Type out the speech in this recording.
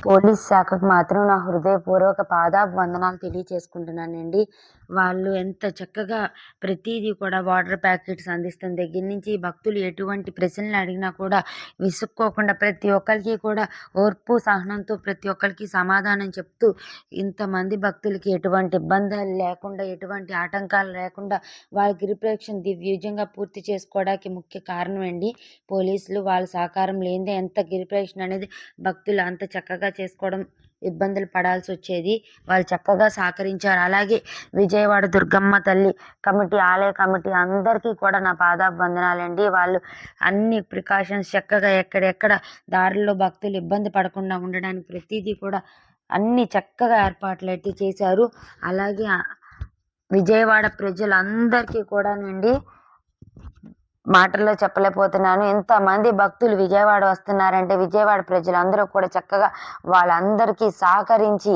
Police శాఖకు మాత్రం నా హృదయపూర్వక పాదాభివందనాలు తెలియచేసుకుంటున్నానండి. వాళ్ళు ఎంత చక్కగా ప్రతీదీ కూడా వాటర్ ప్యాకెట్స్ అందిస్తున్న దగ్గర నుంచి భక్తులు ఎటువంటి ప్రశ్నలు అడిగినా కూడా విసుక్కోకుండా ప్రతి ఒక్కరికి కూడా ఓర్పు, సహనంతో ప్రతి ఒక్కరికి సమాధానం చెప్తూ ఇంతమంది భక్తులకి ఎటువంటి ఇబ్బందులు లేకుండా, ఎటువంటి ఆటంకాలు లేకుండా వాళ్ళ గిరిప్రదక్షిణ దివ్యవిజయంగా పూర్తి చేసుకోవడానికి ముఖ్య కారణం అండి పోలీసులు. వాళ్ళ సహకారం లేనిదే ఎంత గిరిప్రదక్షిణ అనేది భక్తులు అంత చక్కగా చేసుకోవడం ఇబ్బందులు పడాల్సి వచ్చేది. వాళ్ళు చక్కగా సహకరించారు. అలాగే విజయవాడ దుర్గమ్మ తల్లి కమిటీ, ఆలయ కమిటీ అందరికీ కూడా నా పాదాభివందనాలండి. వాళ్ళు అన్ని ప్రికాషన్స్ చక్కగా ఎక్కడెక్కడ దారిలో భక్తులు ఇబ్బంది పడకుండా ఉండడానికి ప్రతిదీ కూడా అన్ని చక్కగా ఏర్పాట్లు అయితే చేశారు. అలాగే విజయవాడ ప్రజలందరికీ కూడానండి మాటల్లో చెప్పలేకపోతున్నాను. ఎంతమంది భక్తులు విజయవాడ వస్తున్నారంటే విజయవాడ ప్రజలందరూ కూడా చక్కగా వాళ్ళందరికీ సహకరించి